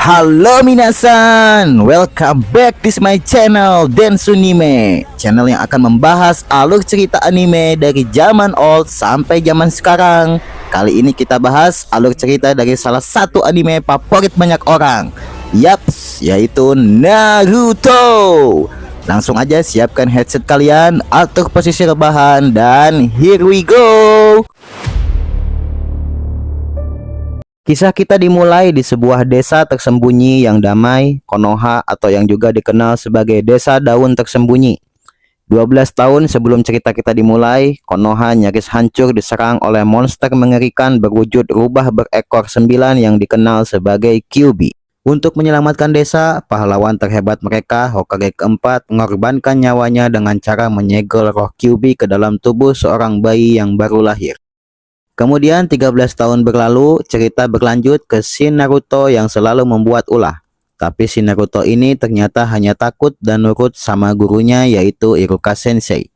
Halo minasan, welcome back to my channel Densunime, channel yang akan membahas alur cerita anime dari zaman old sampai zaman sekarang. Kali ini kita bahas alur cerita dari salah satu anime favorit banyak orang. Yaps, yaitu Naruto. Langsung aja siapkan headset kalian, atur posisi rebahan, dan here we go. Kisah kita dimulai di sebuah desa tersembunyi yang damai, Konoha, atau yang juga dikenal sebagai Desa Daun Tersembunyi. 12 tahun sebelum cerita kita dimulai, Konoha nyaris hancur diserang oleh monster mengerikan berwujud rubah berekor 9 yang dikenal sebagai Kyuubi. Untuk menyelamatkan desa, pahlawan terhebat mereka, Hokage keempat, mengorbankan nyawanya dengan cara menyegel roh Kyuubi ke dalam tubuh seorang bayi yang baru lahir. Kemudian 13 tahun berlalu, cerita berlanjut ke Shin Naruto yang selalu membuat ulah. Tapi Shin Naruto ini ternyata hanya takut dan nurut sama gurunya, yaitu Iruka Sensei.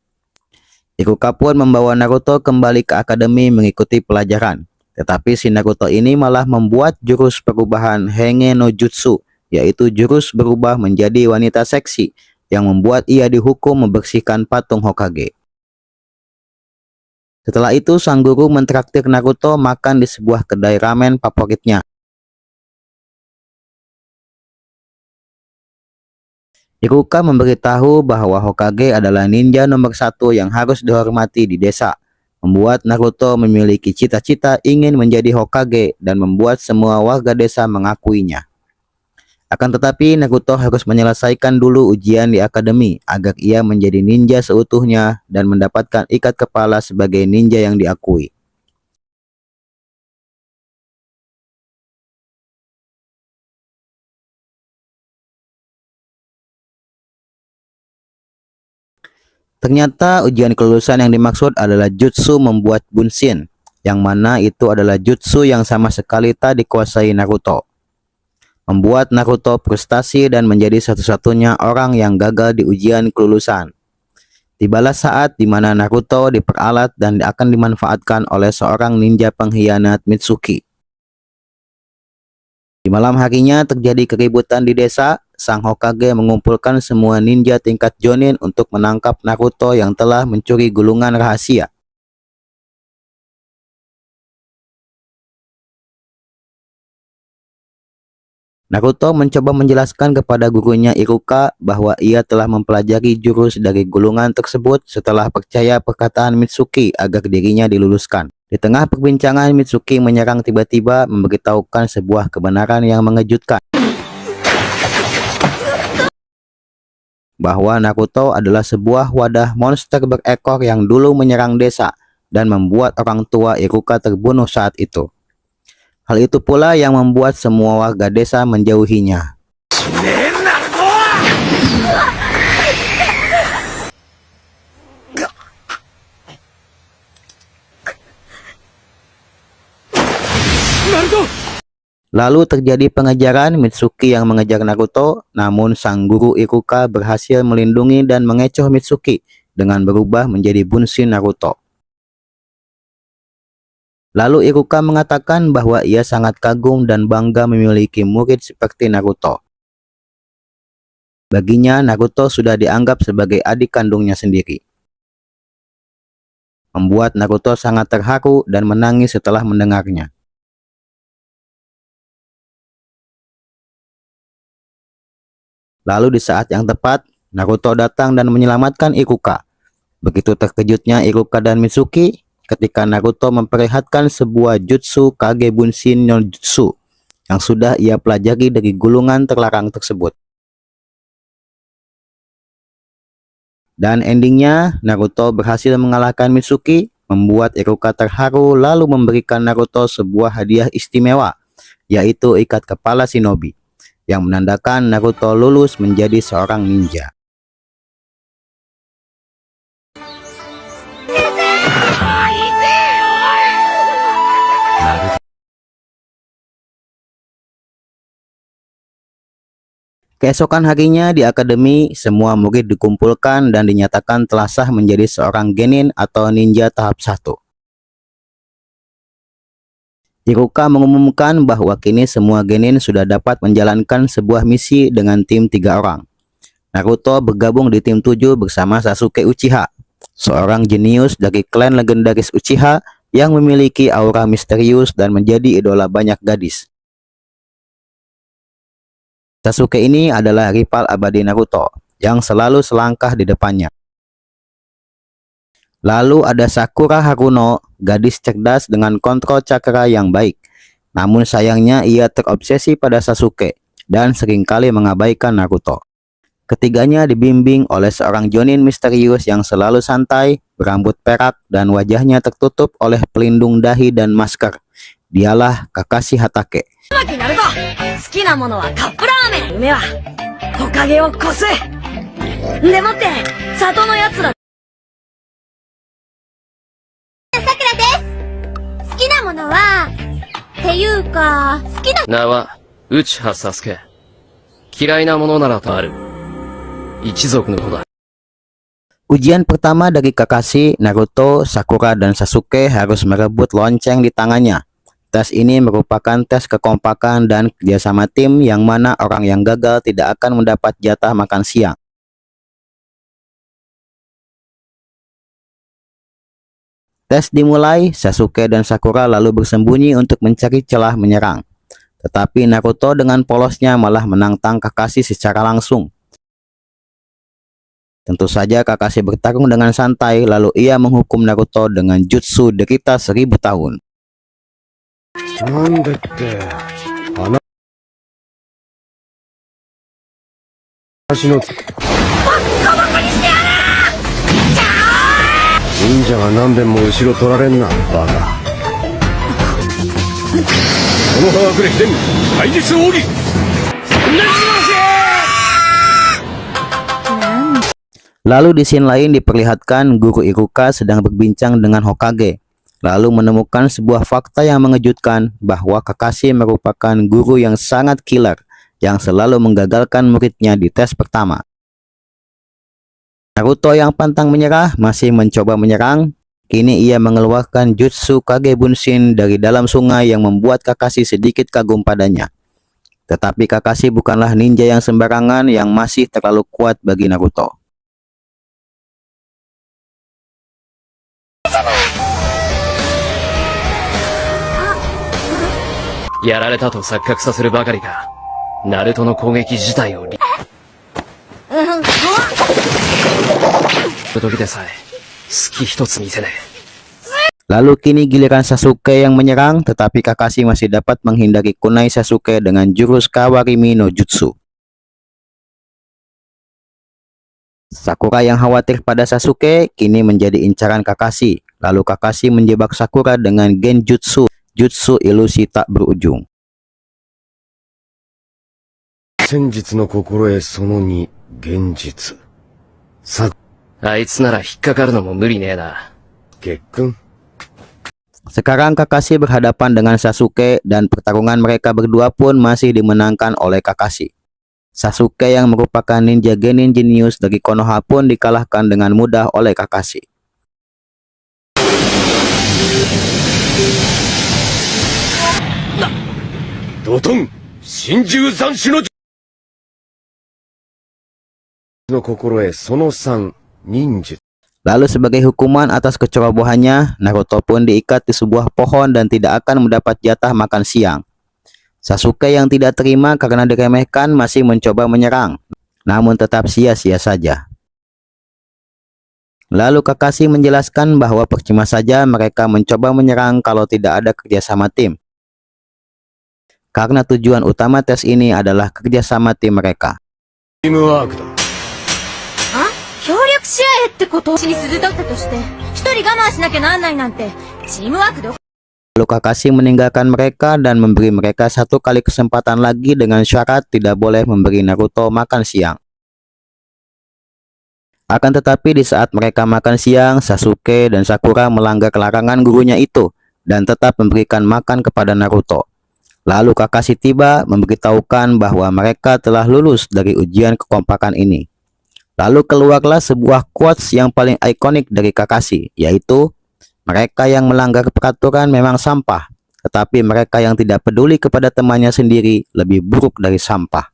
Iruka pun membawa Naruto kembali ke akademi mengikuti pelajaran. Tetapi Shin Naruto ini malah membuat jurus perubahan Henge no Jutsu, yaitu jurus berubah menjadi wanita seksi, yang membuat ia dihukum membersihkan patung Hokage. Setelah itu, sang guru mentraktir Naruto makan di sebuah kedai ramen favoritnya. Iruka memberitahu bahwa Hokage adalah ninja nomor 1 yang harus dihormati di desa, membuat Naruto memiliki cita-cita ingin menjadi Hokage dan membuat semua warga desa mengakuinya. Akan tetapi, Naruto harus menyelesaikan dulu ujian di akademi agar ia menjadi ninja seutuhnya dan mendapatkan ikat kepala sebagai ninja yang diakui. Ternyata ujian kelulusan yang dimaksud adalah jutsu membuat bunshin, yang mana itu adalah jutsu yang sama sekali tak dikuasai Naruto. Membuat Naruto frustasi dan menjadi satu-satunya orang yang gagal di ujian kelulusan. Tibalah saat di mana Naruto diperalat dan akan dimanfaatkan oleh seorang ninja pengkhianat Mitsuki. Di malam harinya terjadi keributan di desa. Sang Hokage mengumpulkan semua ninja tingkat Jonin untuk menangkap Naruto yang telah mencuri gulungan rahasia. Naruto mencoba menjelaskan kepada gurunya Iruka bahwa ia telah mempelajari jurus dari gulungan tersebut setelah percaya perkataan Mitsuki agar dirinya diluluskan. Di tengah perbincangan, Mitsuki menyerang tiba-tiba memberitahukan sebuah kebenaran yang mengejutkan, bahwa Naruto adalah sebuah wadah monster berekor yang dulu menyerang desa dan membuat orang tua Iruka terbunuh saat itu. Hal itu pula yang membuat semua warga desa menjauhinya. Lalu terjadi pengejaran. Mitsuki yang mengejar Naruto, namun sang guru Iruka berhasil melindungi dan mengecoh Mitsuki dengan berubah menjadi bunshin Naruto. Lalu Iruka mengatakan bahwa ia sangat kagum dan bangga memiliki murid seperti Naruto. Baginya, Naruto sudah dianggap sebagai adik kandungnya sendiri. Membuat Naruto sangat terharu dan menangis setelah mendengarnya. Lalu di saat yang tepat, Naruto datang dan menyelamatkan Iruka. Begitu terkejutnya Iruka dan Mitsuki ketika Naruto memperlihatkan sebuah jutsu Kage Bunshin no Jutsu yang sudah ia pelajari dari gulungan terlarang tersebut. Dan endingnya, Naruto berhasil mengalahkan Mitsuki, membuat Iruka terharu lalu memberikan Naruto sebuah hadiah istimewa, yaitu ikat kepala shinobi, yang menandakan Naruto lulus menjadi seorang ninja. Keesokan harinya di akademi, semua murid dikumpulkan dan dinyatakan telah sah menjadi seorang genin atau ninja tahap 1. Iruka mengumumkan bahwa kini semua genin sudah dapat menjalankan sebuah misi dengan tim 3 orang. Naruto bergabung di tim 7 bersama Sasuke Uchiha, seorang jenius dari klan legendaris Uchiha yang memiliki aura misterius dan menjadi idola banyak gadis. Sasuke ini adalah rival abadi Naruto yang selalu selangkah di depannya. Lalu ada Sakura Haruno, gadis cerdas dengan kontrol cakra yang baik. Namun sayangnya ia terobsesi pada Sasuke dan seringkali mengabaikan Naruto. Ketiganya dibimbing oleh seorang jonin misterius yang selalu santai, berambut perak, dan wajahnya tertutup oleh pelindung dahi dan masker. Dialah Kakashi Hatake. Ujian pertama dari Kakashi, Naruto, Sakura, dan Sasuke harus merebut lonceng di tangannya. Tes ini merupakan tes kekompakan dan kerjasama tim yang mana orang yang gagal tidak akan mendapat jatah makan siang. Tes dimulai, Sasuke dan Sakura lalu bersembunyi untuk mencari celah menyerang. Tetapi Naruto dengan polosnya malah menantang Kakashi secara langsung. Tentu saja Kakashi bertarung dengan santai, lalu ia menghukum Naruto dengan jutsu derita 1000 tahun. Lalu di scene lain diperlihatkan guru Iruka sedang berbincang dengan Hokage, lalu menemukan sebuah fakta yang mengejutkan bahwa Kakashi merupakan guru yang sangat killer yang selalu menggagalkan muridnya di tes pertama. Naruto yang pantang menyerah masih mencoba menyerang. Kini ia mengeluarkan jutsu Kage Bunshin dari dalam sungai yang membuat Kakashi sedikit kagum padanya. Tetapi Kakashi bukanlah ninja yang sembarangan yang masih terlalu kuat bagi Naruto. Lalu kini giliran Sasuke yang menyerang, tetapi Kakashi masih dapat menghindari kunai Sasuke dengan jurus Kawarimi no Jutsu. Sakura yang khawatir pada Sasuke kini menjadi incaran Kakashi. Lalu Kakashi menjebak Sakura dengan Genjutsu, jutsu ilusi tak berujung. Sekarang Kakashi berhadapan dengan Sasuke dan pertarungan mereka berdua pun masih dimenangkan oleh Kakashi. Sasuke yang merupakan ninja genin jenius dari Konoha pun dikalahkan dengan mudah oleh Kakashi. Lalu sebagai hukuman atas kecerobohannya, Naruto pun diikat di sebuah pohon dan tidak akan mendapat jatah makan siang. Sasuke yang tidak terima karena diremehkan masih mencoba menyerang, namun tetap sia-sia saja. Lalu Kakashi menjelaskan bahwa percuma saja mereka mencoba menyerang kalau tidak ada kerjasama tim. Karena tujuan utama tes ini adalah kerjasama tim mereka. Lalu Kakashi meninggalkan mereka dan memberi mereka satu kali kesempatan lagi dengan syarat tidak boleh memberi Naruto makan siang. Akan tetapi di saat mereka makan siang, Sasuke dan Sakura melanggar larangan gurunya itu dan tetap memberikan makan kepada Naruto. Lalu Kakashi tiba memberitahukan bahwa mereka telah lulus dari ujian kekompakan ini. Lalu keluarlah sebuah quotes yang paling ikonik dari Kakashi, yaitu mereka yang melanggar peraturan memang sampah, Tetapi mereka yang tidak peduli kepada temannya sendiri lebih buruk dari sampah.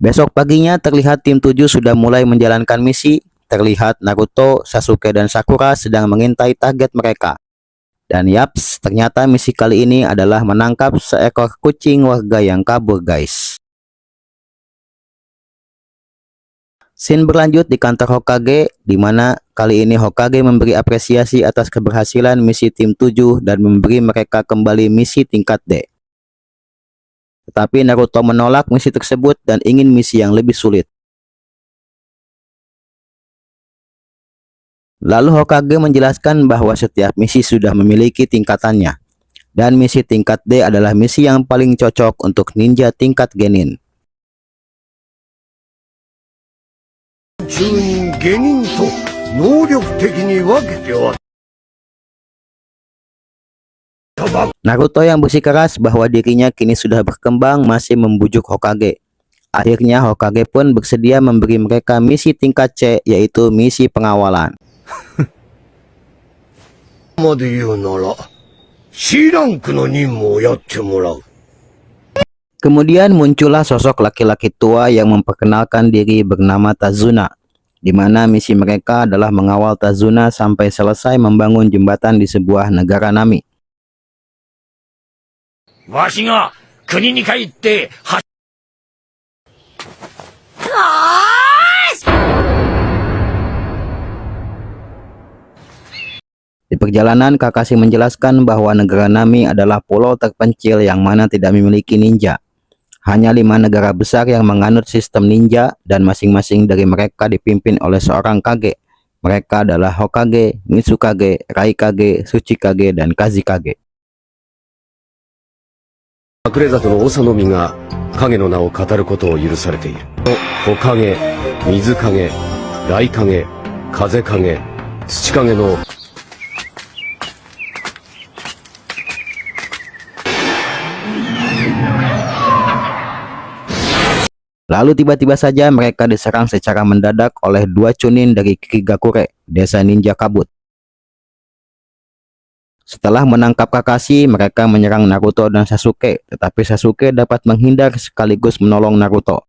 Besok paginya terlihat tim 7 sudah mulai menjalankan misi. Terlihat Naruto, Sasuke, dan Sakura sedang mengintai target mereka. Dan yaps, ternyata misi kali ini adalah menangkap seekor kucing warga yang kabur, guys. Scene berlanjut di kantor Hokage, di mana kali ini Hokage memberi apresiasi atas keberhasilan misi tim 7 dan memberi mereka kembali misi tingkat D. Tetapi Naruto menolak misi tersebut dan ingin misi yang lebih sulit. Lalu Hokage menjelaskan bahwa setiap misi sudah memiliki tingkatannya. Dan misi tingkat D adalah misi yang paling cocok untuk ninja tingkat genin. Naruto yang bersikeras bahwa dirinya kini sudah berkembang masih membujuk Hokage. Akhirnya Hokage pun bersedia memberi mereka misi tingkat C, yaitu misi pengawalan. Kemudian muncullah sosok laki-laki tua yang memperkenalkan diri bernama Tazuna, di mana misi mereka adalah mengawal Tazuna sampai selesai membangun jembatan di sebuah negara Nami. Di perjalanan, Kakashi menjelaskan bahwa negara Nami adalah pulau terpencil yang mana tidak memiliki ninja. Hanya 5 negara besar yang menganut sistem ninja dan masing-masing dari mereka dipimpin oleh seorang kage. Mereka adalah Hokage, Mitsukage, Raikage, Tsuchikage, dan Kazekage. Lalu tiba-tiba saja mereka diserang secara mendadak oleh 2 Chunin dari Kigakure, desa ninja kabut. Setelah menangkap Kakashi, mereka menyerang Naruto dan Sasuke, tetapi Sasuke dapat menghindar sekaligus menolong Naruto.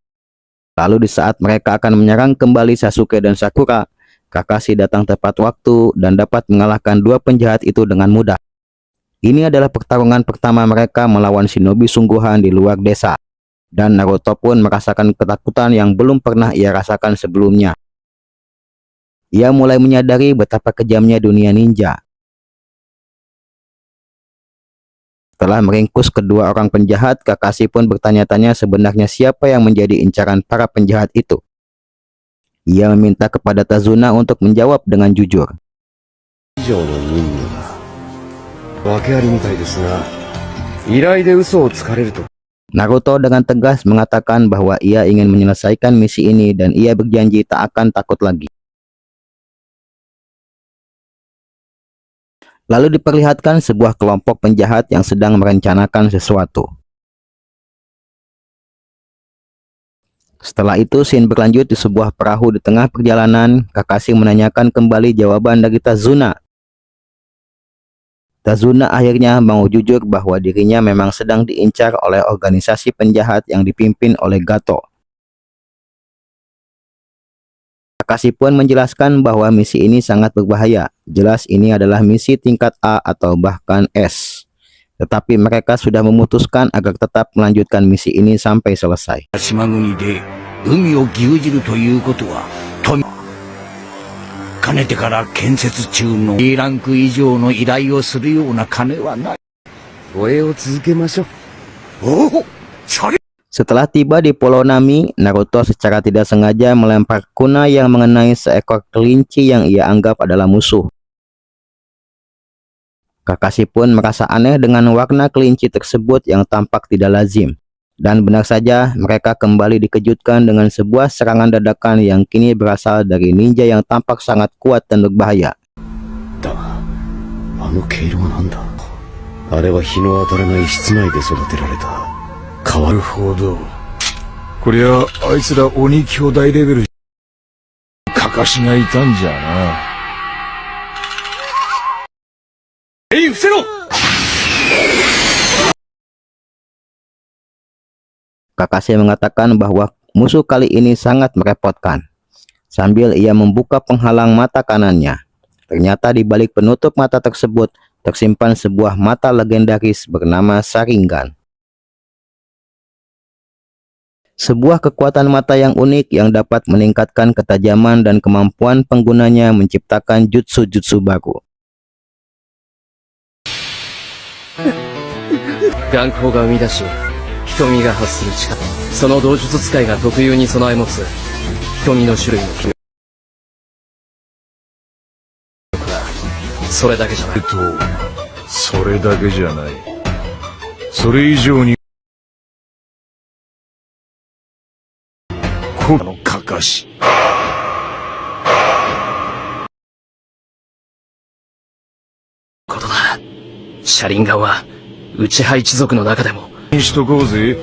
Lalu di saat mereka akan menyerang kembali Sasuke dan Sakura, Kakashi datang tepat waktu dan dapat mengalahkan 2 penjahat itu dengan mudah. Ini adalah pertarungan pertama mereka melawan shinobi sungguhan di luar desa. Dan Naruto pun merasakan ketakutan yang belum pernah ia rasakan sebelumnya. Ia mulai menyadari betapa kejamnya dunia ninja. Setelah meringkus kedua orang penjahat, Kakashi pun bertanya-tanya sebenarnya siapa yang menjadi incaran para penjahat itu. Ia meminta kepada Tazuna untuk menjawab dengan jujur. Naruto dengan tegas mengatakan bahwa ia ingin menyelesaikan misi ini dan ia berjanji tak akan takut lagi. Lalu diperlihatkan sebuah kelompok penjahat yang sedang merencanakan sesuatu. Setelah itu scene berlanjut di sebuah perahu di tengah perjalanan. Kakashi menanyakan kembali jawaban dari Tazuna. Tazuna akhirnya mau jujur bahwa dirinya memang sedang diincar oleh organisasi penjahat yang dipimpin oleh Gato. Kakashi pun menjelaskan bahwa misi ini sangat berbahaya. Jelas ini adalah misi tingkat A atau bahkan S. Tetapi mereka sudah memutuskan agar tetap melanjutkan misi ini sampai selesai. Setelah tiba di Pulau Nami, Naruto secara tidak sengaja melempar kunai yang mengenai seekor kelinci yang ia anggap adalah musuh. Kakashi pun merasa aneh dengan warna kelinci tersebut yang tampak tidak lazim. Dan benar saja, mereka kembali dikejutkan dengan sebuah serangan dadakan yang kini berasal dari ninja yang tampak sangat kuat dan berbahaya. Kakashi mengatakan bahwa musuh kali ini sangat merepotkan. Sambil ia membuka penghalang mata kanannya. Ternyata di balik penutup mata tersebut tersimpan sebuah mata legendaris bernama Sharingan. Sebuah kekuatan mata yang unik yang dapat meningkatkan ketajaman dan kemampuan penggunanya menciptakan jutsu-jutsu baru. 眼光が生み出し瞳が発する力、その同術使いが特有に備え持つ瞳の種類の記憶はそれだけじゃない。それだけじゃない。それ以上にこのかかし。ことだ。車輪眼は内派一族の中でもにしとこうぜ。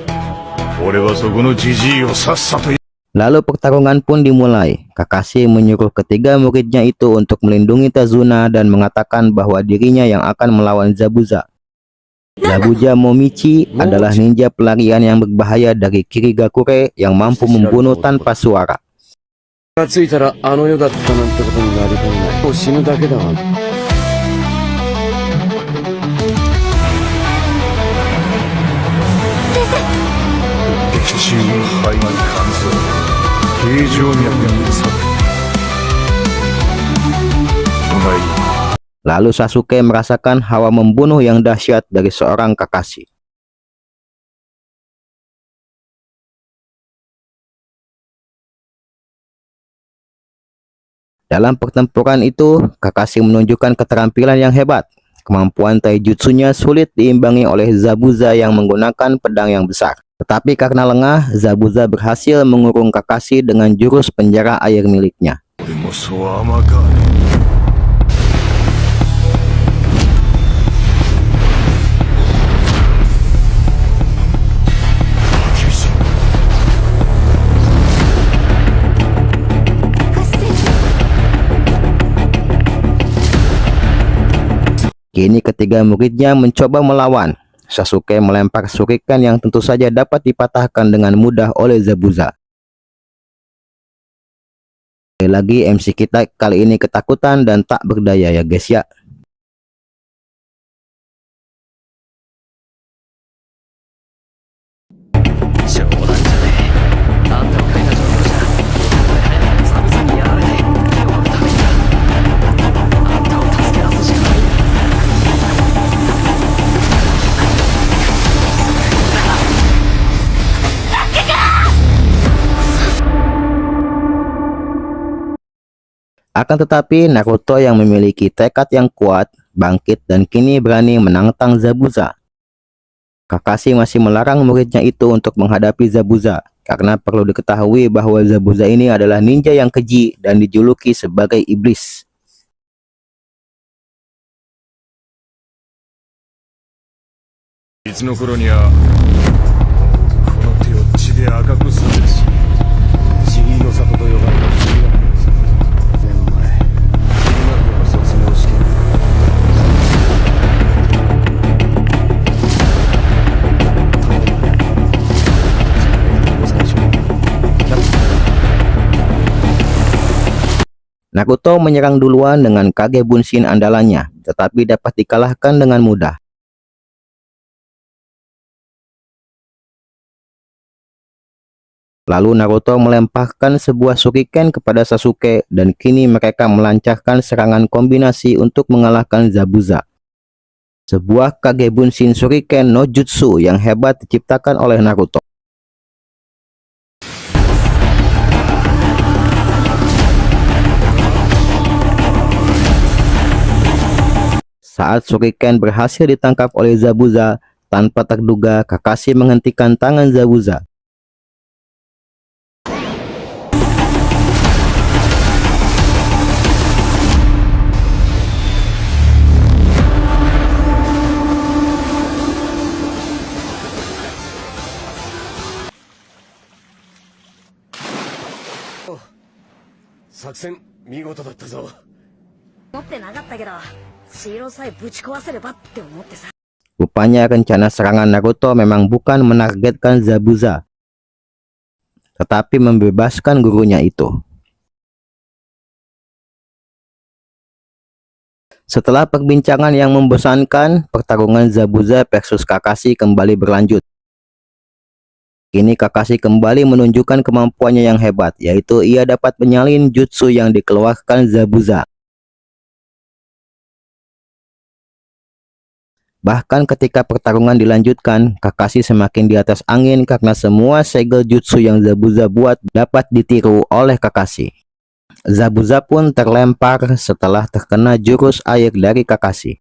俺はそこのジジイをさっさと。 Lalu pertarungan pun dimulai. Kakashi menyuruh ketiga muridnya itu untuk melindungi Tazuna dan mengatakan bahwa dirinya yang akan melawan Zabuza. Zabuza Momichi adalah ninja pelarian yang berbahaya dari Kirigakure yang mampu membunuh tanpa suara. がついたらあの世だったなんてことになりかねない。もう死ぬだけだわ。 中肺肝臓形状脈にさLalu Sasuke merasakan hawa membunuh yang dahsyat dari seorang Kakashi. Dalam pertempuran itu, Kakashi menunjukkan keterampilan yang hebat. Kemampuan taijutsunya sulit diimbangi oleh Zabuza yang menggunakan pedang yang besar. Tetapi karena lengah, Zabuza berhasil mengurung Kakashi dengan jurus penjara air miliknya. Kini ketiga muridnya mencoba melawan. Sasuke melempar shuriken yang tentu saja dapat dipatahkan dengan mudah oleh Zabuza. Lagi MC kita kali ini ketakutan dan tak berdaya ya guys ya. Akan tetapi Naruto yang memiliki tekad yang kuat, bangkit dan kini berani menantang Zabuza. Kakashi masih melarang muridnya itu untuk menghadapi Zabuza, karena perlu diketahui bahwa Zabuza ini adalah ninja yang keji dan dijuluki sebagai iblis. Naruto menyerang duluan dengan Kage Bunshin andalannya, tetapi dapat dikalahkan dengan mudah. Lalu Naruto melemparkan sebuah shuriken kepada Sasuke dan kini mereka melancarkan serangan kombinasi untuk mengalahkan Zabuza. sebuah Kagebunshin Shuriken no Jutsu yang hebat diciptakan oleh Naruto. Saat Shuriken berhasil ditangkap oleh Zabuza, tanpa terduga Kakashi menghentikan tangan Zabuza. Rupanya rencana serangan Naruto memang bukan menargetkan Zabuza, tetapi membebaskan gurunya itu. Setelah perbincangan yang membosankan, pertarungan Zabuza versus Kakashi kembali berlanjut. Kini Kakashi kembali menunjukkan kemampuannya yang hebat, yaitu ia dapat menyalin jutsu yang dikeluarkan Zabuza. Bahkan ketika pertarungan dilanjutkan, Kakashi semakin di atas angin karena semua segel jutsu yang Zabuza buat dapat ditiru oleh Kakashi. Zabuza pun terlempar setelah terkena jurus air dari Kakashi.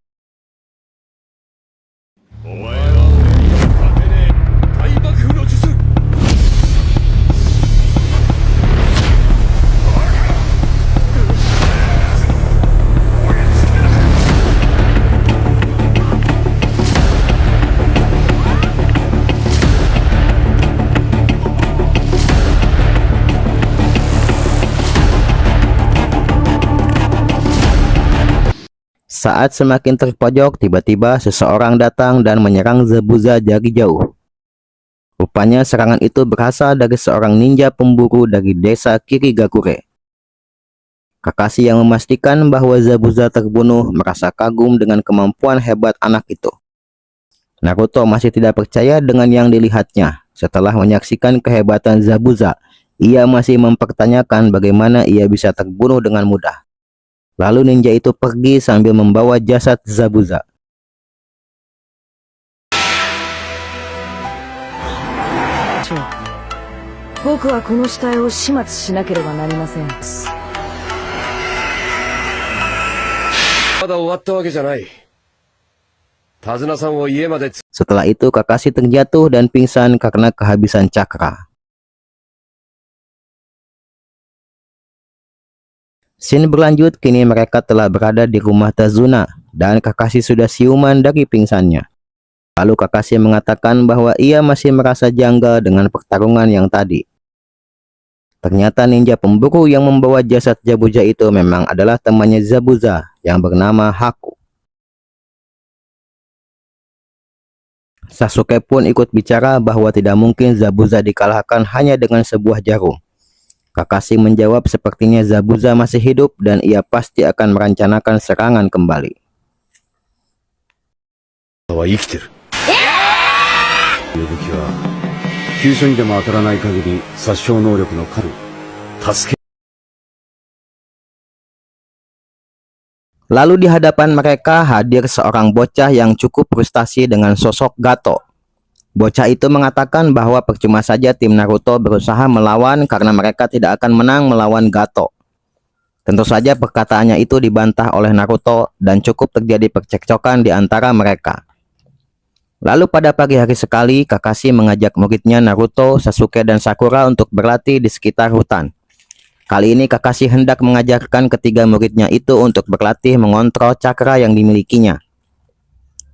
Saat semakin terpojok, tiba-tiba seseorang datang dan menyerang Zabuza dari jauh. Rupanya serangan itu berasal dari seorang ninja pemburu dari desa Kirigakure. Kakashi yang memastikan bahwa Zabuza terbunuh merasa kagum dengan kemampuan hebat anak itu. Naruto masih tidak percaya dengan yang dilihatnya. Setelah menyaksikan kehebatan Zabuza, ia masih mempertanyakan bagaimana ia bisa terbunuh dengan mudah. Lalu ninja itu pergi sambil membawa jasad Zabuza. Setelah itu Kakashi terjatuh dan pingsan karena kehabisan cakra. Scene berlanjut, kini mereka telah berada di rumah Tazuna dan Kakashi sudah siuman dari pingsannya. Lalu Kakashi mengatakan bahwa ia masih merasa janggal dengan pertarungan yang tadi. Ternyata ninja pemburu yang membawa jasad Zabuza itu memang adalah temannya Zabuza yang bernama Haku. Sasuke pun ikut bicara bahwa tidak mungkin Zabuza dikalahkan hanya dengan sebuah jarum. Kakashi menjawab sepertinya Zabuza masih hidup dan ia pasti akan merencanakan serangan kembali. Lalu di hadapan mereka hadir seorang bocah yang cukup frustasi dengan sosok Gato. Bocah itu mengatakan bahwa percuma saja tim Naruto berusaha melawan karena mereka tidak akan menang melawan Gato. Tentu saja perkataannya itu dibantah oleh Naruto dan cukup terjadi percekcokan di antara mereka. Lalu pada pagi hari sekali, Kakashi mengajak muridnya Naruto, Sasuke, dan Sakura untuk berlatih di sekitar hutan. Kali ini Kakashi hendak mengajarkan ketiga muridnya itu untuk berlatih mengontrol cakra yang dimilikinya.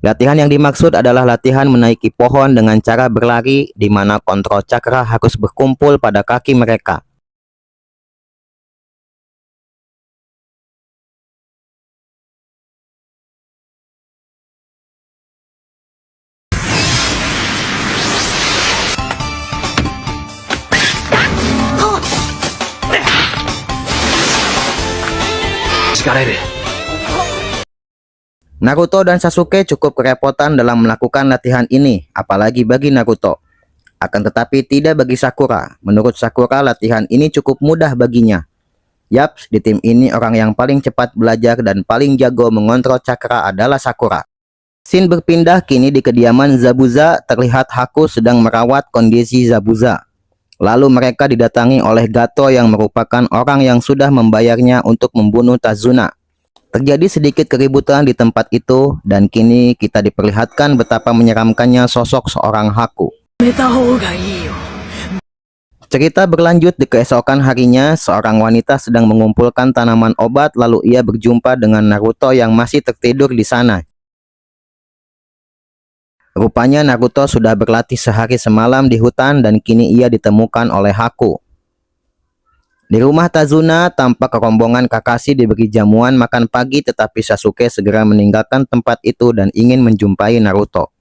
Latihan yang dimaksud adalah latihan menaiki pohon dengan cara berlari, di mana kontrol cakra harus berkumpul pada kaki mereka. Naruto dan Sasuke cukup kerepotan dalam melakukan latihan ini, apalagi bagi Naruto. Akan tetapi tidak bagi Sakura. Menurut Sakura, latihan ini cukup mudah baginya. Yaps, di tim ini orang yang paling cepat belajar dan paling jago mengontrol cakra adalah Sakura. Scene berpindah kini di kediaman Zabuza. Terlihat Haku sedang merawat kondisi Zabuza. Lalu mereka didatangi oleh Gato yang merupakan orang yang sudah membayarnya untuk membunuh Tazuna. Terjadi sedikit keributan di tempat itu, dan kini kita diperlihatkan betapa menyeramkannya sosok seorang Haku. Cerita berlanjut di keesokan harinya, seorang wanita sedang mengumpulkan tanaman obat, lalu ia berjumpa dengan Naruto yang masih tertidur di sana. Rupanya Naruto sudah berlatih sehari semalam di hutan dan kini ia ditemukan oleh Haku. Di rumah Tazuna, tampak rombongan Kakashi diberi jamuan makan pagi, tetapi Sasuke segera meninggalkan tempat itu dan ingin menjumpai Naruto.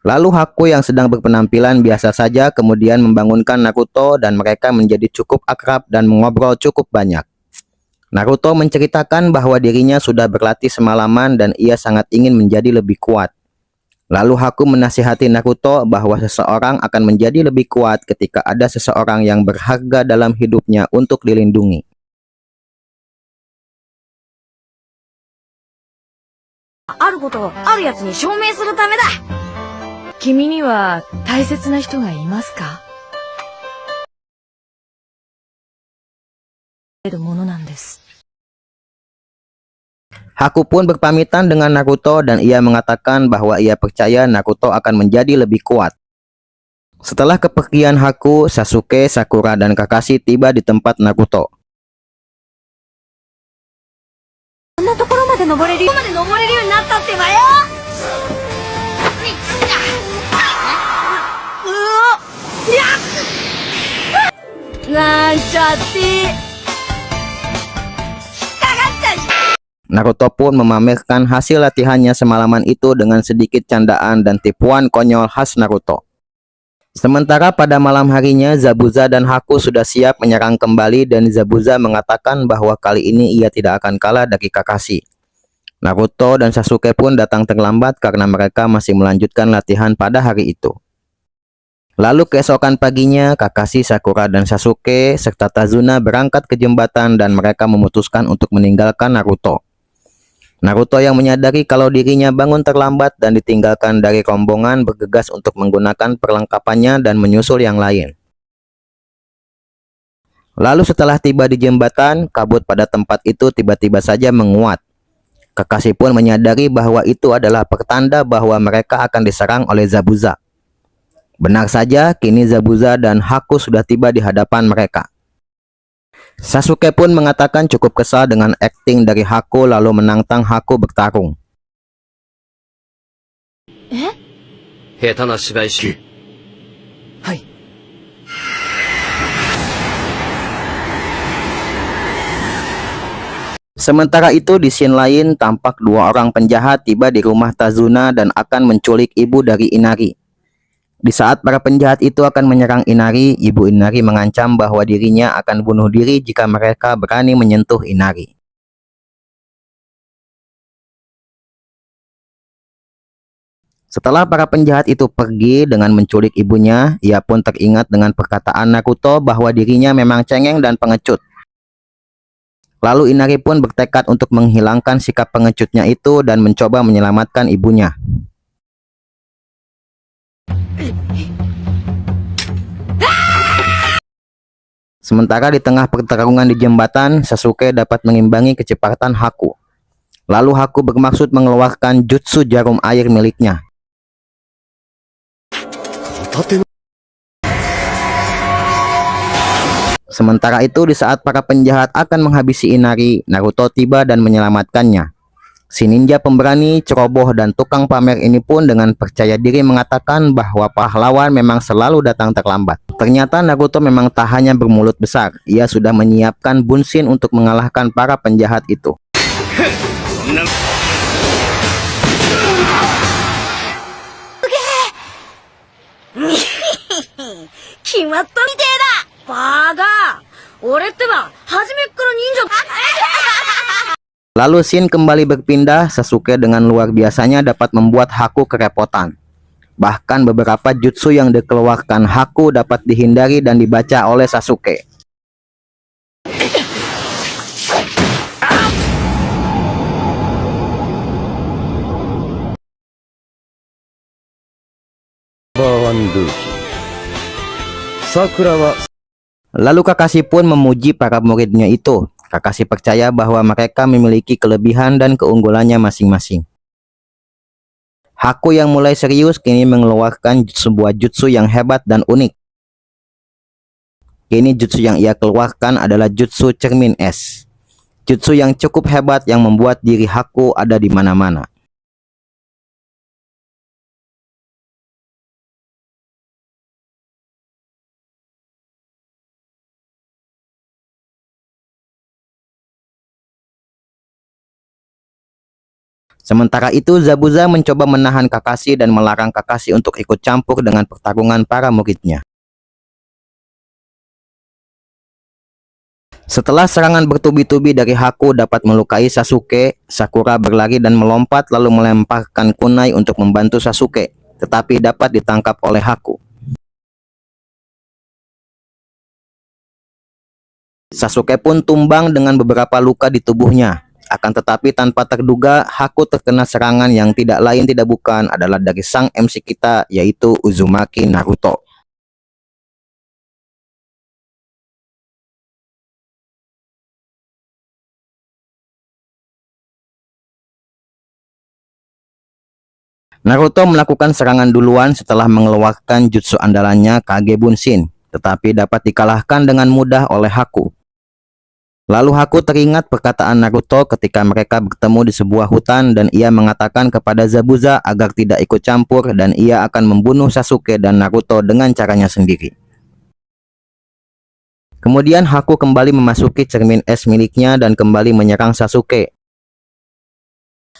Lalu Haku yang sedang berpenampilan biasa saja kemudian membangunkan Naruto dan mereka menjadi cukup akrab dan mengobrol cukup banyak. Naruto menceritakan bahwa dirinya sudah berlatih semalaman dan ia sangat ingin menjadi lebih kuat. Lalu Haku menasihati Naruto bahwa seseorang akan menjadi lebih kuat ketika ada seseorang yang berharga dalam hidupnya untuk dilindungi. あることをあるやつに証明するためだ。君には大切な人がいますか？るものなんです。 Haku pun berpamitan dengan Naruto dan ia mengatakan bahwa ia percaya Naruto akan menjadi lebih kuat. Setelah kepergian Haku, Sasuke, Sakura, dan Kakashi tiba di tempat Naruto. こんなところまで登れるようになったってばよ。なんちゃって。 Naruto pun memamerkan hasil latihannya semalaman itu dengan sedikit candaan dan tipuan konyol khas Naruto. Sementara pada malam harinya, Zabuza dan Haku sudah siap menyerang kembali dan Zabuza mengatakan bahwa kali ini ia tidak akan kalah dari Kakashi. Naruto dan Sasuke pun datang terlambat karena mereka masih melanjutkan latihan pada hari itu. Lalu keesokan paginya, Kakashi, Sakura, dan Sasuke serta Tazuna berangkat ke jembatan dan mereka memutuskan untuk meninggalkan Naruto. Naruto yang menyadari kalau dirinya bangun terlambat dan ditinggalkan dari rombongan bergegas untuk menggunakan perlengkapannya dan menyusul yang lain. Lalu setelah tiba di jembatan, kabut pada tempat itu tiba-tiba saja menguat. Kakashi pun menyadari bahwa itu adalah pertanda bahwa mereka akan diserang oleh Zabuza. Benar saja, kini Zabuza dan Haku sudah tiba di hadapan mereka. Sasuke pun mengatakan cukup kesal dengan akting dari Haku lalu menantang Haku bertarung. 下手な芝居し。はい。 Sementara itu di scene lain tampak dua orang penjahat tiba di rumah Tazuna dan akan menculik ibu dari Inari. Di saat para penjahat itu akan menyerang Inari, ibu Inari mengancam bahwa dirinya akan bunuh diri jika mereka berani menyentuh Inari. Setelah para penjahat itu pergi dengan menculik ibunya, ia pun teringat dengan perkataan Naruto bahwa dirinya memang cengeng dan pengecut. Lalu Inari pun bertekad untuk menghilangkan sikap pengecutnya itu dan mencoba menyelamatkan ibunya. Sementara di tengah pertarungan di jembatan, Sasuke dapat mengimbangi kecepatan Haku. Lalu Haku bermaksud mengeluarkan jutsu jarum air miliknya. Sementara itu di saat para penjahat akan menghabisi Inari, Naruto tiba dan menyelamatkannya. Si ninja pemberani, ceroboh, dan tukang pamer ini pun dengan percaya diri mengatakan bahwa pahlawan memang selalu datang terlambat. Ternyata Naruto memang tak hanya bermulut besar, ia sudah menyiapkan Bunshin untuk mengalahkan para penjahat itu. Lalu scene kembali berpindah, Sasuke dengan luar biasanya dapat membuat Haku kerepotan. Bahkan beberapa jutsu yang dikeluarkan Haku dapat dihindari dan dibaca oleh Sasuke. Lalu Kakashi pun memuji para muridnya itu. Kakashi percaya bahwa mereka memiliki kelebihan dan keunggulannya masing-masing. Haku yang mulai serius kini mengeluarkan sebuah jutsu yang hebat dan unik. Kini jutsu yang ia keluarkan adalah jutsu cermin es. Jutsu yang cukup hebat yang membuat diri Haku ada di mana-mana. Sementara itu, Zabuza mencoba menahan Kakashi dan melarang Kakashi untuk ikut campur dengan pertarungan para muridnya. Setelah serangan bertubi-tubi dari Haku dapat melukai Sasuke, Sakura berlari dan melompat lalu melemparkan kunai untuk membantu Sasuke, tetapi dapat ditangkap oleh Haku. Sasuke pun tumbang dengan beberapa luka di tubuhnya. Akan tetapi tanpa terduga, Haku terkena serangan yang tidak lain tidak bukan adalah dari sang MC kita, yaitu Uzumaki Naruto. Naruto melakukan serangan duluan setelah mengeluarkan jutsu andalannya Kage Bunshin, tetapi dapat dikalahkan dengan mudah oleh Haku. Lalu Haku teringat perkataan Naruto ketika mereka bertemu di sebuah hutan dan ia mengatakan kepada Zabuza agar tidak ikut campur dan ia akan membunuh Sasuke dan Naruto dengan caranya sendiri. Kemudian Haku kembali memasuki cermin es miliknya dan kembali menyerang Sasuke.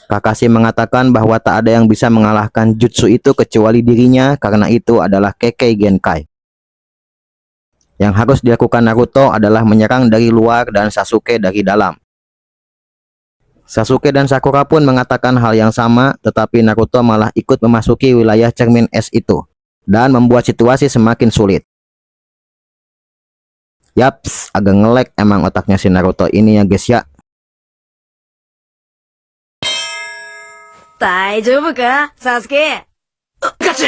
Kakashi mengatakan bahwa tak ada yang bisa mengalahkan jutsu itu kecuali dirinya karena itu adalah Kekkei Genkai. Yang harus dilakukan Naruto adalah menyerang dari luar dan Sasuke dari dalam. Sasuke dan Sakura pun mengatakan hal yang sama, tetapi Naruto malah ikut memasuki wilayah cermin es itu, dan membuat situasi semakin sulit. Yaps, agak nge-lag emang otaknya si Naruto ini ya guys ya. 大丈夫かサスケ。ガチ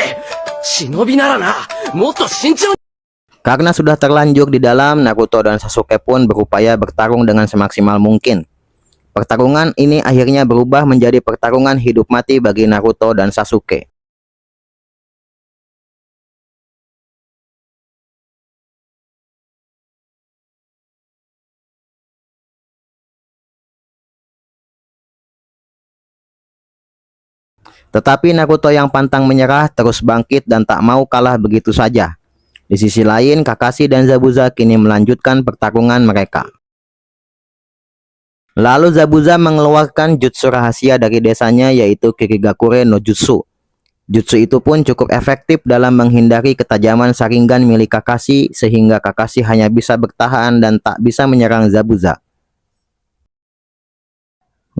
忍びならな、もっと慎重に。 Karena sudah terlanjur di dalam, Naruto dan Sasuke pun berupaya bertarung dengan semaksimal mungkin. Pertarungan ini akhirnya berubah menjadi pertarungan hidup mati bagi Naruto dan Sasuke. Tetapi Naruto yang pantang menyerah terus bangkit dan tak mau kalah begitu saja. Di sisi lain, Kakashi dan Zabuza kini melanjutkan pertarungan mereka. Lalu Zabuza mengeluarkan jutsu rahasia dari desanya yaitu Kirigakure no Jutsu. Jutsu itu pun cukup efektif dalam menghindari ketajaman Sharingan milik Kakashi sehingga Kakashi hanya bisa bertahan dan tak bisa menyerang Zabuza.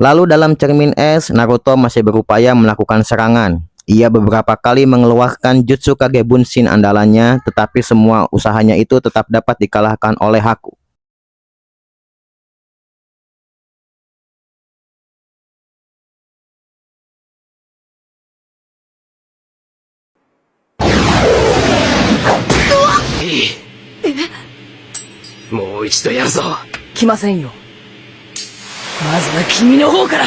Lalu dalam cermin es, Naruto masih berupaya melakukan serangan. Ia beberapa kali mengeluarkan jutsu Kage Bunshin andalannya, tetapi semua usahanya itu tetap dapat dikalahkan oleh Haku. Mau 一度やるぞ。来ませんよ。まずは君の方から。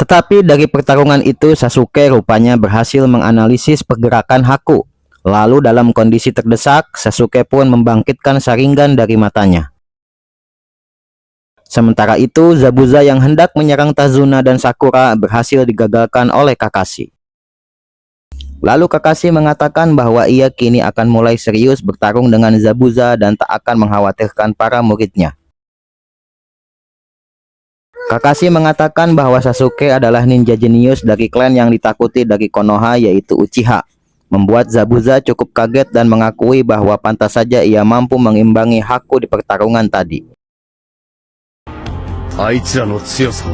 Tetapi dari pertarungan itu Sasuke rupanya berhasil menganalisis pergerakan Haku. Lalu dalam kondisi terdesak, Sasuke pun membangkitkan Sharingan dari matanya. Sementara itu, Zabuza yang hendak menyerang Tazuna dan Sakura berhasil digagalkan oleh Kakashi. Lalu Kakashi mengatakan bahwa ia kini akan mulai serius bertarung dengan Zabuza dan tak akan mengkhawatirkan para muridnya. Kakashi mengatakan bahwa Sasuke adalah ninja jenius dari klan yang ditakuti dari Konoha yaitu Uchiha. Membuat Zabuza cukup kaget dan mengakui bahwa pantas saja ia mampu mengimbangi Haku di pertarungan tadi. あいつらの強さを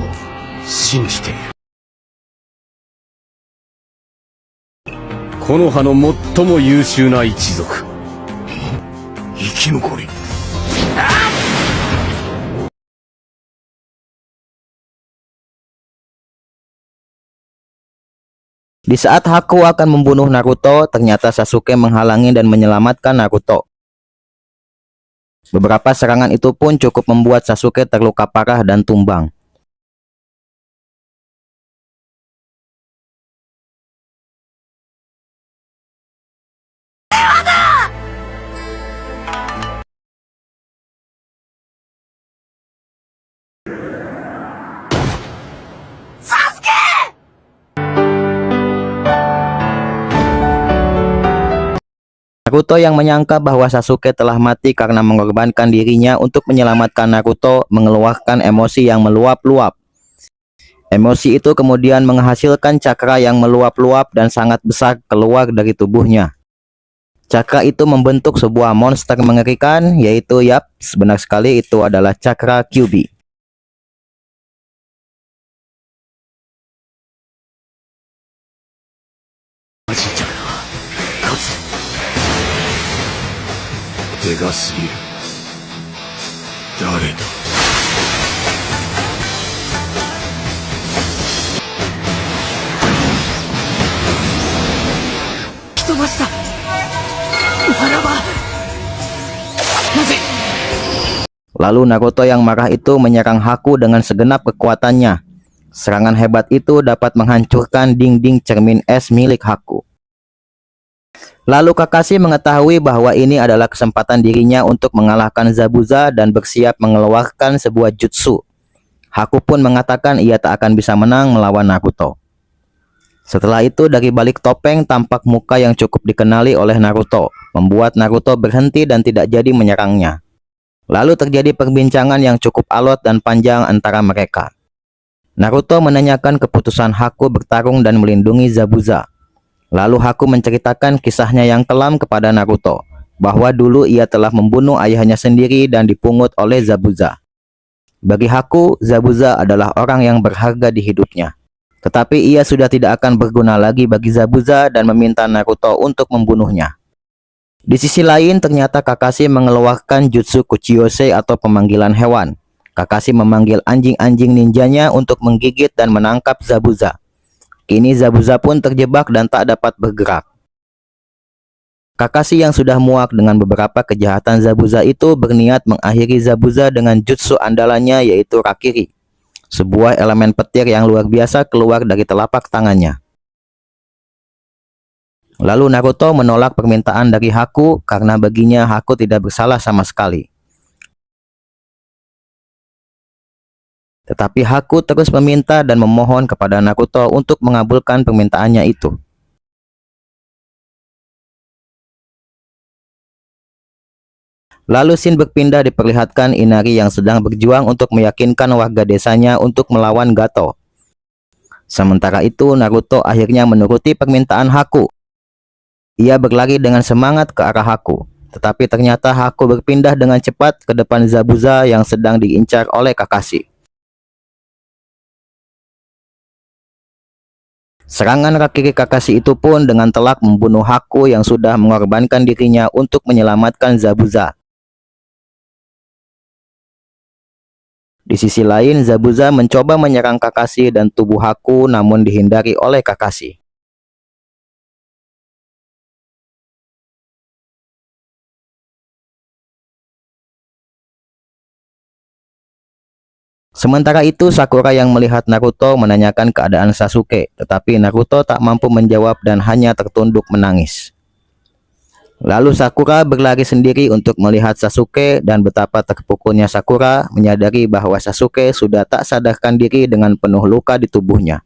信じている。木の葉の最も優秀な一族。生き残り。Di saat Haku akan membunuh Naruto, ternyata Sasuke menghalangi dan menyelamatkan Naruto. Beberapa serangan itu pun cukup membuat Sasuke terluka parah dan tumbang. Naruto yang menyangka bahwa Sasuke telah mati karena mengorbankan dirinya untuk menyelamatkan Naruto mengeluarkan emosi yang meluap-luap. Emosi itu kemudian menghasilkan cakra yang meluap-luap dan sangat besar keluar dari tubuhnya. Cakra itu membentuk sebuah monster mengerikan, yaitu benar sekali itu adalah cakra Kyuubi. Lalu Naruto yang marah itu menyerang Haku dengan segenap kekuatannya. Serangan hebat itu dapat menghancurkan dinding cermin es milik Haku. Lalu Kakashi mengetahui bahwa ini adalah kesempatan dirinya untuk mengalahkan Zabuza dan bersiap mengeluarkan sebuah jutsu. Haku pun mengatakan ia tak akan bisa menang melawan Naruto. Setelah itu dari balik topeng tampak muka yang cukup dikenali oleh Naruto, membuat Naruto berhenti dan tidak jadi menyerangnya. Lalu terjadi perbincangan yang cukup alot dan panjang antara mereka. Naruto menanyakan keputusan Haku bertarung dan melindungi Zabuza. Lalu Haku menceritakan kisahnya yang kelam kepada Naruto, bahwa dulu ia telah membunuh ayahnya sendiri dan dipungut oleh Zabuza. Bagi Haku, Zabuza adalah orang yang berharga di hidupnya. Tetapi ia sudah tidak akan berguna lagi bagi Zabuza dan meminta Naruto untuk membunuhnya. Di sisi lain, ternyata Kakashi mengeluarkan jutsu Kuchiyose atau pemanggilan hewan. Kakashi memanggil anjing-anjing ninjanya untuk menggigit dan menangkap Zabuza. Kini Zabuza pun terjebak dan tak dapat bergerak. Kakashi yang sudah muak dengan beberapa kejahatan Zabuza itu berniat mengakhiri Zabuza dengan jutsu andalannya yaitu Rakiri. Sebuah elemen petir yang luar biasa keluar dari telapak tangannya. Lalu Naruto menolak permintaan dari Haku karena baginya Haku tidak bersalah sama sekali. Tetapi Haku terus meminta dan memohon kepada Naruto untuk mengabulkan permintaannya itu. Lalu scene berpindah diperlihatkan Inari yang sedang berjuang untuk meyakinkan warga desanya untuk melawan Gato. Sementara itu Naruto akhirnya menuruti permintaan Haku. Ia berlari dengan semangat ke arah Haku, tetapi ternyata Haku berpindah dengan cepat ke depan Zabuza yang sedang diincar oleh Kakashi. Serangan Rakiri Kakashi itu pun dengan telak membunuh Haku yang sudah mengorbankan dirinya untuk menyelamatkan Zabuza. Di sisi lain, Zabuza mencoba menyerang Kakashi dan tubuh Haku namun dihindari oleh Kakashi. Sementara itu Sakura yang melihat Naruto menanyakan keadaan Sasuke, tetapi Naruto tak mampu menjawab dan hanya tertunduk menangis. Lalu Sakura berlari sendiri untuk melihat Sasuke dan betapa terpukulnya Sakura menyadari bahwa Sasuke sudah tak sadarkan diri dengan penuh luka di tubuhnya.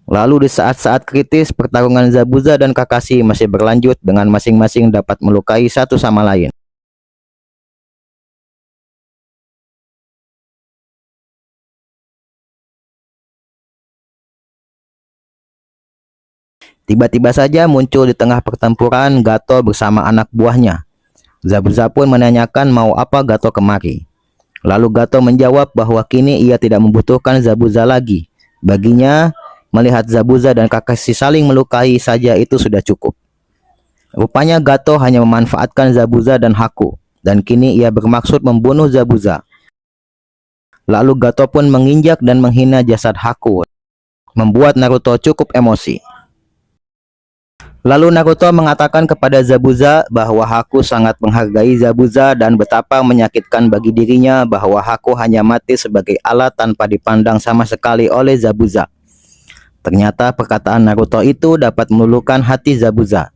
Lalu di saat-saat kritis, pertarungan Zabuza dan Kakashi masih berlanjut dengan masing-masing dapat melukai satu sama lain. Tiba-tiba saja muncul di tengah pertempuran Gato bersama anak buahnya. Zabuza pun menanyakan mau apa Gato kemari. Lalu Gato menjawab bahwa kini ia tidak membutuhkan Zabuza lagi. Baginya, melihat Zabuza dan Kakashi saling melukai saja itu sudah cukup. Rupanya Gato hanya memanfaatkan Zabuza dan Haku, dan kini ia bermaksud membunuh Zabuza. Lalu Gato pun menginjak dan menghina jasad Haku, membuat Naruto cukup emosi. Lalu Naruto mengatakan kepada Zabuza bahwa Haku sangat menghargai Zabuza dan betapa menyakitkan bagi dirinya bahwa Haku hanya mati sebagai alat tanpa dipandang sama sekali oleh Zabuza. Ternyata perkataan Naruto itu dapat meluluhkan hati Zabuza.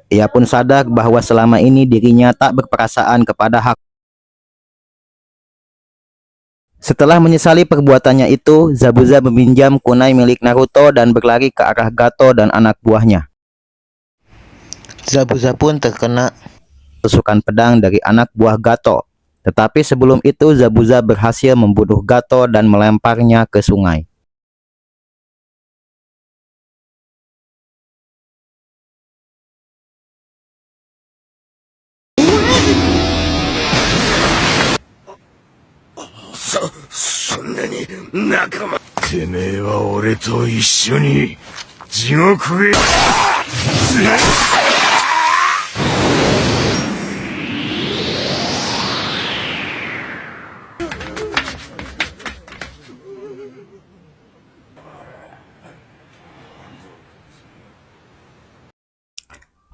Ia pun sadar bahwa selama ini dirinya tak berperasaan kepada Haku. Setelah menyesali perbuatannya itu, Zabuza meminjam kunai milik Naruto dan berlari ke arah Gato dan anak buahnya. Zabuza pun terkena tusukan pedang dari anak buah Gato. Tetapi sebelum itu Zabuza berhasil membunuh Gato dan melemparnya ke sungai.てめえは俺と一緒に地獄へ。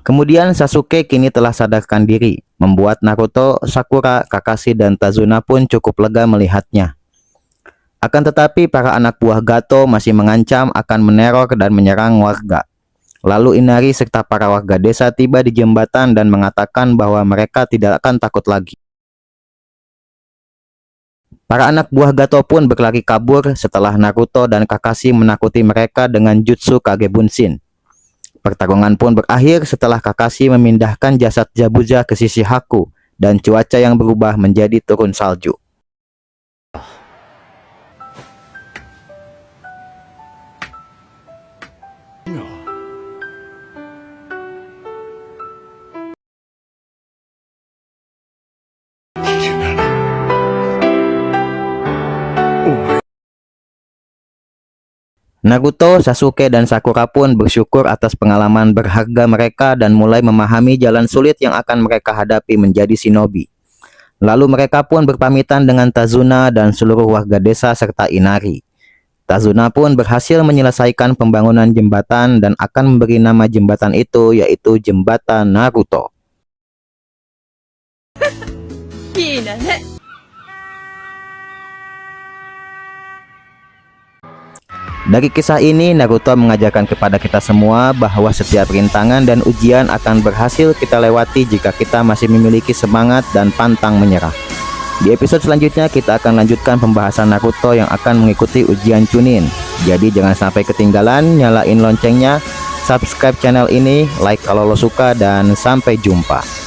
Kemudian Sasuke kini telah sadarkan diri, membuat Naruto, Sakura, Kakashi, dan Tazuna pun cukup lega melihatnya. Akan tetapi para anak buah Gato masih mengancam akan meneror dan menyerang warga. Lalu Inari serta para warga desa tiba di jembatan dan mengatakan bahwa mereka tidak akan takut lagi. Para anak buah Gato pun berlari kabur setelah Naruto dan Kakashi menakuti mereka dengan jutsu Kage Bunshin. Pertarungan pun berakhir setelah Kakashi memindahkan jasad Zabuza ke sisi Haku dan cuaca yang berubah menjadi turun salju. Naruto, Sasuke, dan Sakura pun bersyukur atas pengalaman berharga mereka dan mulai memahami jalan sulit yang akan mereka hadapi menjadi shinobi. Lalu mereka pun berpamitan dengan Tazuna dan seluruh warga desa serta Inari. Tazuna pun berhasil menyelesaikan pembangunan jembatan dan akan memberi nama jembatan itu yaitu Jembatan Naruto. Dari kisah ini, Naruto mengajarkan kepada kita semua bahwa setiap rintangan dan ujian akan berhasil kita lewati jika kita masih memiliki semangat dan pantang menyerah. Di episode selanjutnya kita akan lanjutkan pembahasan Naruto yang akan mengikuti ujian Chunin. Jadi jangan sampai ketinggalan, nyalain loncengnya, subscribe channel ini, like kalau lo suka, dan sampai jumpa.